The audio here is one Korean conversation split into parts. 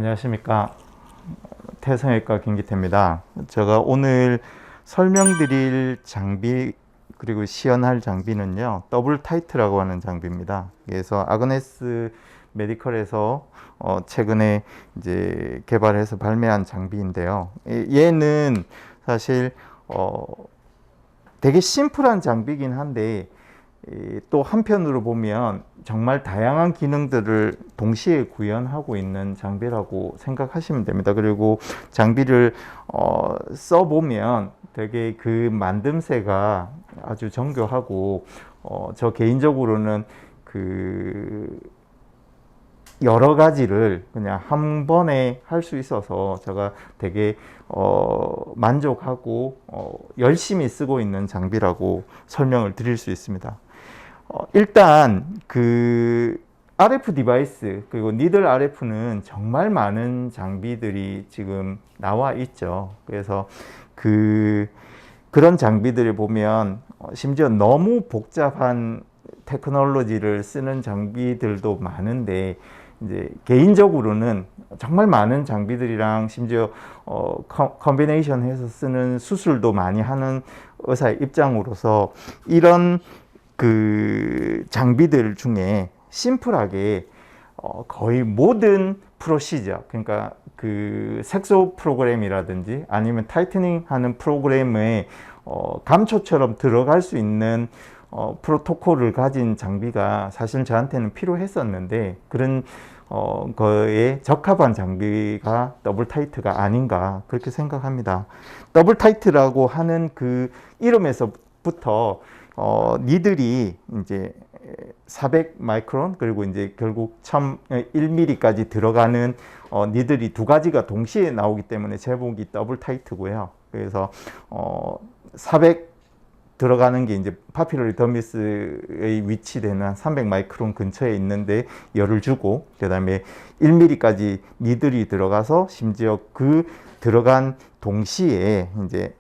안녕하십니까. 태성외과 김기태입니다. 제가 오늘 설명드릴 장비 그리고 시연할 장비는요, 더블 타이트라고 하는 장비입니다. 그래서 아그네스 메디컬에서 최근에 이제 개발해서 발매한 장비인데요. 얘는 사실 되게 심플한 장비긴 한데, 또 한편으로 보면 정말 다양한 기능들을 동시에 구현하고 있는 장비라고 생각하시면 됩니다. 그리고 장비를 써보면 되게 그 만듦새가 아주 정교하고, 저 개인적으로는 그 여러 가지를 그냥 한 번에 할 수 있어서 제가 되게 만족하고 열심히 쓰고 있는 장비라고 설명을 드릴 수 있습니다. 일단 그 RF 디바이스 그리고 니들 RF는 정말 많은 장비들이 지금 나와 있죠. 그래서 그런 장비들을 보면 심지어 너무 복잡한 테크놀로지를 쓰는 장비들도 많은데, 이제 개인적으로는 정말 많은 장비들이랑 심지어 컨비네이션 해서 쓰는 수술도 많이 하는 의사의 입장으로서 이런 그 장비들 중에 심플하게 거의 모든 프로시저, 그러니까 그 색소 프로그램이라든지 아니면 타이트닝 하는 프로그램에 감초처럼 들어갈 수 있는 프로토콜을 가진 장비가 사실 저한테는 필요했었는데, 그런 거에 적합한 장비가 더블 타이트가 아닌가 그렇게 생각합니다. 더블 타이트라고 하는 그 이름에서부터 니들이 이제 400 마이크론 그리고 이제 결국 1mm까지 들어가는 니들이 두 가지가 동시에 나오기 때문에 제목이 더블 타이트고요. 그래서 400 들어가는 게 이제 파필러리 더미스의 위치되는 한 300 마이크론 근처에 있는데 열을 주고, 그 다음에 1mm까지 니들이 들어가서 심지어 그 들어간 동시에 이제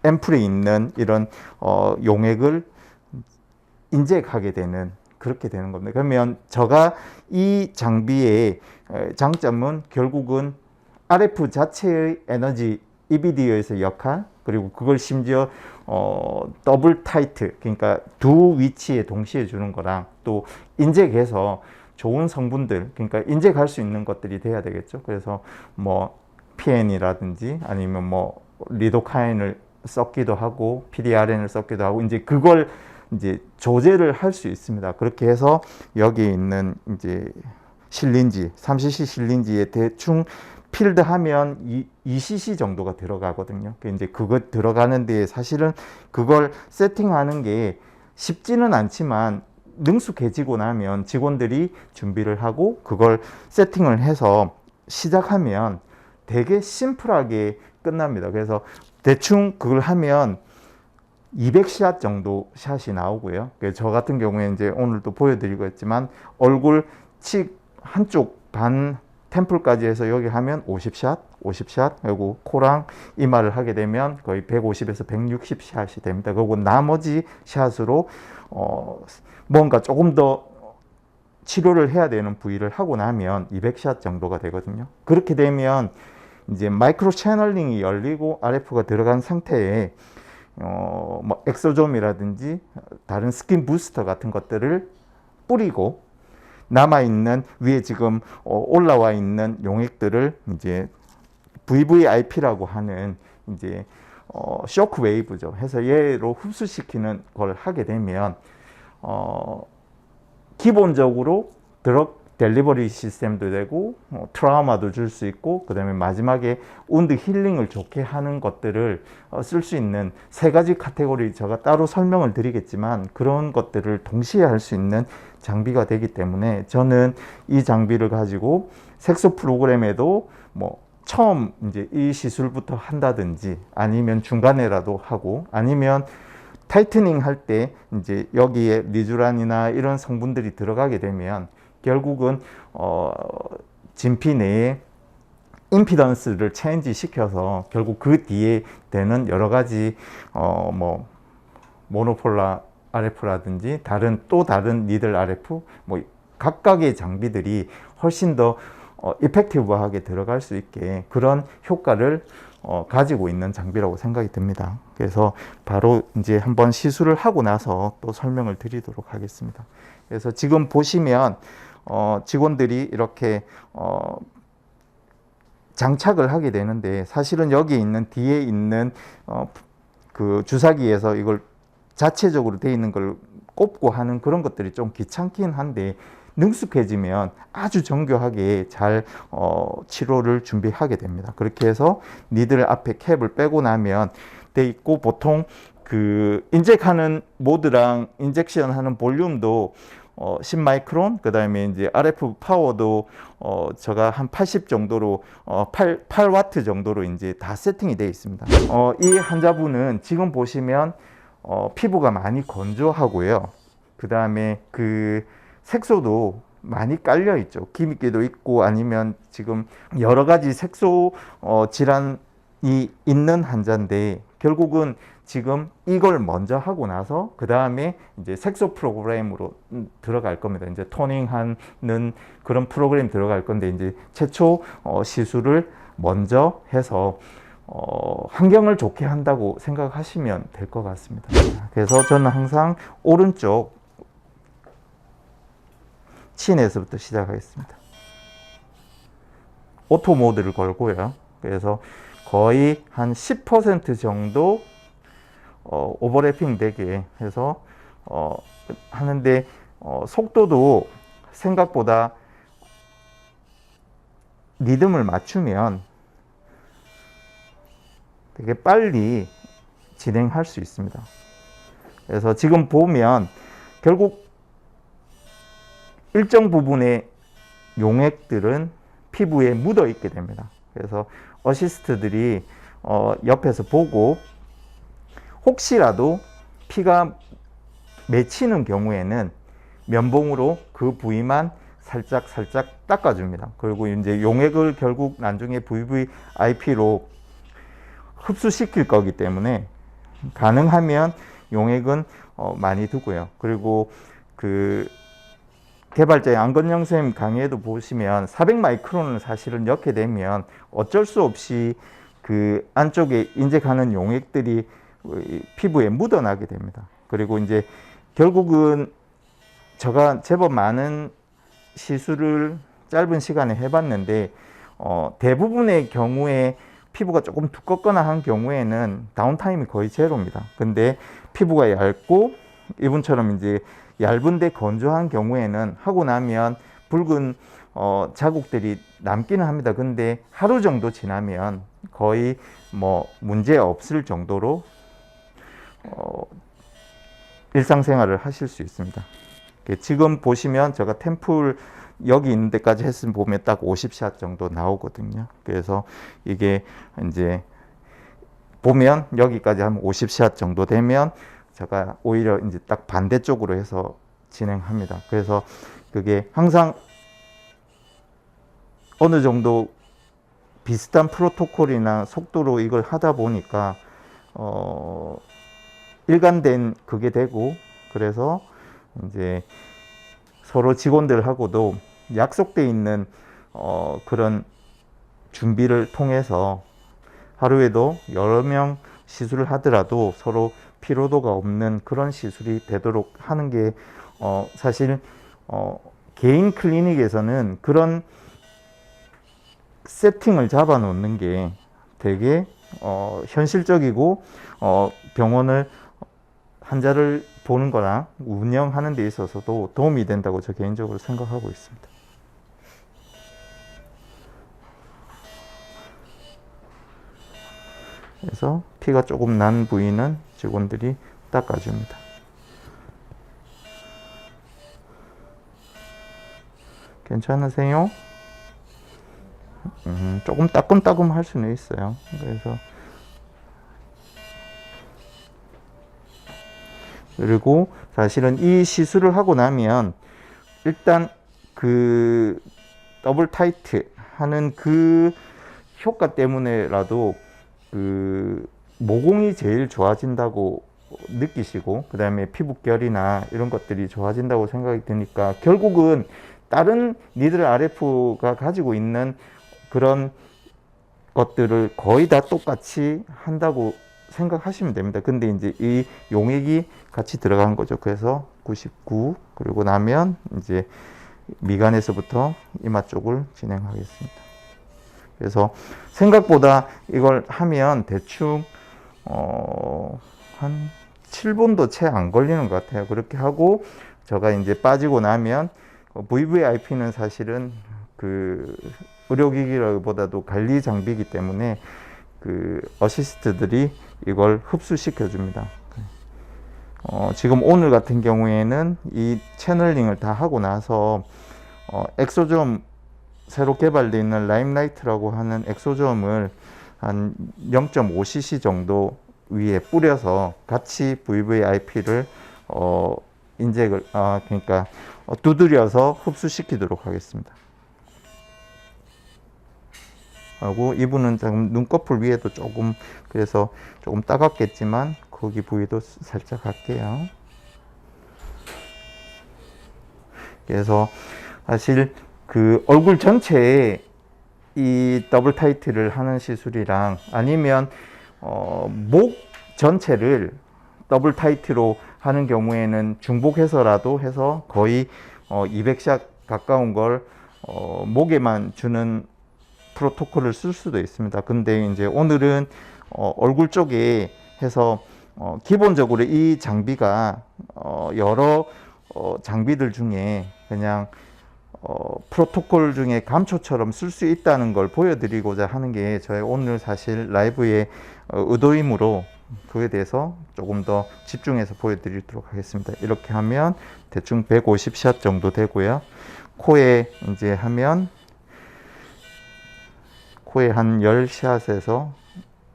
앰플에 있는 이런 용액을 인젝하게 되는, 그렇게 되는 겁니다. 그러면 제가 이 장비의 장점은 결국은 RF 자체의 에너지 EBD에서의 역할, 그리고 그걸 심지어 더블 타이트, 그러니까 두 위치에 동시에 주는 거랑, 또 인젝해서 좋은 성분들, 그러니까 인젝할 수 있는 것들이 돼야 되겠죠. 그래서 뭐 PN이라든지 아니면 뭐 리도카인을 썼기도 하고 PDRN을 썼기도 하고, 이제 그걸 이제 조제를 할 수 있습니다. 그렇게 해서 여기 있는 이제 실린지, 3cc 실린지에 대충 필드하면 2cc 정도가 들어가거든요. 이제 그거 들어가는 데 사실은 그걸 세팅하는 게 쉽지는 않지만, 능숙해지고 나면 직원들이 준비를 하고 그걸 세팅을 해서 시작하면 되게 심플하게 끝납니다. 그래서 대충 그걸 하면 200샷 정도 샷이 나오고요. 저 같은 경우에 이제 오늘도 보여드리고 했지만, 얼굴 칙 한쪽 반 템플까지 해서 여기 하면 50샷, 그리고 코랑 이마를 하게 되면 거의 150에서 160샷이 됩니다. 그리고 나머지 샷으로 뭔가 조금 더 치료를 해야 되는 부위를 하고 나면 200샷 정도가 되거든요. 그렇게 되면 이제 마이크로 채널링이 열리고 RF가 들어간 상태에 뭐 엑소좀이라든지 다른 스킨 부스터 같은 것들을 뿌리고, 남아있는 위에 지금 올라와 있는 용액들을 이제 VVIP라고 하는 이제 쇼크 웨이브죠. 해서 얘로 흡수시키는 걸 하게 되면 기본적으로 드럭 델리버리 시스템도 되고 트라우마도 줄 수 있고, 그 다음에 마지막에 운드 힐링을 좋게 하는 것들을 쓸 수 있는 세 가지 카테고리, 제가 따로 설명을 드리겠지만 그런 것들을 동시에 할 수 있는 장비가 되기 때문에, 저는 이 장비를 가지고 색소 프로그램에도 뭐 처음 이제 이 시술부터 한다든지 아니면 중간에라도 하고, 아니면 타이트닝 할 때 이제 여기에 리쥬란이나 이런 성분들이 들어가게 되면 결국은 진피 내에 임피던스를 체인지 시켜서 결국 그 뒤에 되는 여러 가지 뭐 모노폴라 RF라든지 또 다른 니들 RF, 뭐 각각의 장비들이 훨씬 더 이펙티브하게 들어갈 수 있게 그런 효과를 가지고 있는 장비라고 생각이 듭니다. 그래서 바로 이제 한번 시술을 하고 나서 또 설명을 드리도록 하겠습니다. 그래서 지금 보시면 직원들이 이렇게 장착을 하게 되는데, 사실은 여기 있는 뒤에 있는 그 주사기에서 이걸 자체적으로 되어 있는 걸 꼽고 하는 그런 것들이 좀 귀찮긴 한데, 능숙해지면 아주 정교하게 잘 치료를 준비하게 됩니다. 그렇게 해서 니들 앞에 캡을 빼고 나면 돼 있고, 보통 그 인젝하는 모드랑 인젝션 하는 볼륨도 10마이크론, 그 다음에 이제 RF 파워도 제가 한 80 정도로 8와트 정도로 이제 다 세팅이 되어 있습니다. 이 환자분은 지금 보시면 피부가 많이 건조하고요. 그 다음에 그 색소도 많이 깔려 있죠. 기미기도 있고 아니면 지금 여러 가지 색소 질환이 있는 환자인데, 결국은 지금 이걸 먼저 하고 나서 그 다음에 이제 색소 프로그램으로 들어갈 겁니다. 이제 토닝하는 그런 프로그램 들어갈 건데, 이제 최초 시술을 먼저 해서 환경을 좋게 한다고 생각하시면 될 것 같습니다. 그래서 저는 항상 오른쪽 친에서부터 시작하겠습니다. 오토 모드를 걸고요. 그래서 거의 한 10% 정도 오버래핑 되게 해서 하는데, 속도도 생각보다 리듬을 맞추면 되게 빨리 진행할 수 있습니다. 그래서 지금 보면 결국 일정 부분의 용액들은 피부에 묻어 있게 됩니다. 그래서 어시스트들이 옆에서 보고, 혹시라도 피가 맺히는 경우에는 면봉으로 그 부위만 살짝 닦아줍니다. 그리고 이제 용액을 결국 나중에 VVIP로 흡수시킬 거기 때문에 가능하면 용액은 많이 두고요. 그리고 그 개발자의 안건영 선생님 강의에도 보시면 400마이크론을 사실은 넣게 되면 어쩔 수 없이 그 안쪽에 인젝하는 용액들이 피부에 묻어나게 됩니다. 그리고 이제 결국은 제가 제법 많은 시술을 짧은 시간에 해봤는데, 대부분의 경우에 피부가 조금 두껍거나 한 경우에는 다운타임이 거의 제로입니다. 근데 피부가 얇고 이분처럼 이제 얇은데 건조한 경우에는 하고 나면 붉은 자국들이 남기는 합니다. 근데 하루 정도 지나면 거의 뭐 문제 없을 정도로 일상생활을 하실 수 있습니다. 지금 보시면 제가 템플 여기 있는 데까지 했으면 보면 딱 50샷 정도 나오거든요. 그래서 이게 이제 보면 여기까지 하면 50샷 정도 되면 제가 오히려 이제 딱 반대쪽으로 해서 진행합니다. 그래서 그게 항상 어느 정도 비슷한 프로토콜이나 속도로 이걸 하다 보니까 일관된 그게 되고, 그래서 이제 서로 직원들하고도 약속돼 있는 그런 준비를 통해서 하루에도 여러 명 시술을 하더라도 서로 피로도가 없는 그런 시술이 되도록 하는 게 사실 개인 클리닉에서는 그런 세팅을 잡아 놓는 게 되게 현실적이고 병원을 환자를 보는 거나 운영하는 데 있어서도 도움이 된다고 저 개인적으로 생각하고 있습니다. 그래서 피가 조금 난 부위는 직원들이 닦아줍니다. 괜찮으세요? 조금 따끔따끔 할 수는 있어요. 그래서 그리고 사실은 이 시술을 하고 나면 일단 그 더블 타이트 하는 그 효과 때문에라도 그 모공이 제일 좋아진다고 느끼시고, 그 다음에 피부결이나 이런 것들이 좋아진다고 생각이 드니까 결국은 다른 니들 RF가 가지고 있는 그런 것들을 거의 다 똑같이 한다고 생각하시면 됩니다. 근데 이제 이 용액이 같이 들어간 거죠. 그래서 99 그리고 나면 이제 미간에서부터 이마 쪽을 진행하겠습니다. 그래서 생각보다 이걸 하면 대충 한 7분도 채 안 걸리는 것 같아요. 그렇게 하고 제가 이제 빠지고 나면 VVIP는 사실은 그 의료기기보다도 관리 장비이기 때문에 그 어시스트들이 이걸 흡수시켜 줍니다. 지금 오늘 같은 경우에는 이 채널링을 다 하고 나서 엑소좀 새로 개발되어 있는 라임라이트라고 하는 엑소좀을 한 0.5cc 정도 위에 뿌려서 같이 VVIP를 인젝을 그러니까 두드려서 흡수시키도록 하겠습니다. 하고 이분은 지금 눈꺼풀 위에도 조금 그래서 조금 따갑겠지만 거기 부위도 살짝 할게요. 그래서 사실 그 얼굴 전체에 이 더블 타이트를 하는 시술이랑 아니면 목 전체를 더블 타이트로 하는 경우에는 중복해서라도 해서 거의 200샷 가까운 걸 목에만 주는 프로토콜을 쓸 수도 있습니다. 근데 이제 오늘은 얼굴 쪽에 해서 기본적으로 이 장비가 여러 장비들 중에 그냥 프로토콜 중에 감초처럼 쓸 수 있다는 걸 보여드리고자 하는 게 저희 오늘 사실 라이브의 의도이므로 그에 대해서 조금 더 집중해서 보여드리도록 하겠습니다. 이렇게 하면 대충 150샷 정도 되고요. 코에 이제 하면 코에 한 10샷에서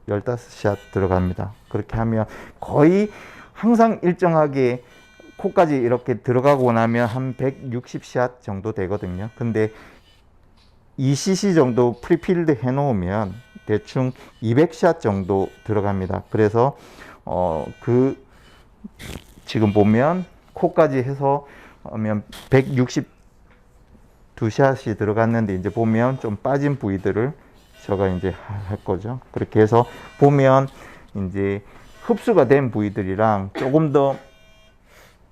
15샷 들어갑니다. 그렇게 하면 거의 항상 일정하게 코까지 이렇게 들어가고 나면 한 160샷 정도 되거든요. 근데 2cc 정도 프리필드 해 놓으면 대충 200샷 정도 들어갑니다. 그래서 지금 보면 코까지 해서 하면 162샷이 들어갔는데 이제 보면 좀 빠진 부위들을 제가 이제 할 거죠. 그렇게 해서 보면 이제 흡수가 된 부위들이랑 조금 더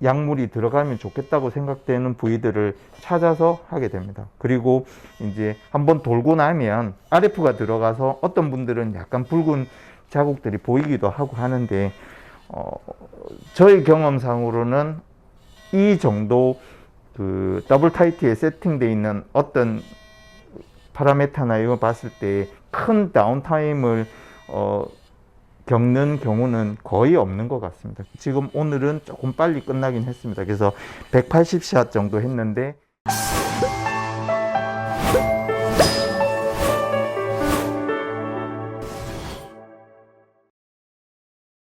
약물이 들어가면 좋겠다고 생각되는 부위들을 찾아서 하게 됩니다. 그리고 이제 한번 돌고 나면 RF가 들어가서 어떤 분들은 약간 붉은 자국들이 보이기도 하고 하는데 저희 경험상으로는 이 정도 그 더블 타이트에 세팅되어 있는 어떤 파라메타나 이거 봤을 때 큰 다운타임을 겪는 경우는 거의 없는 것 같습니다. 지금 오늘은 조금 빨리 끝나긴 했습니다. 그래서 180샷 정도 했는데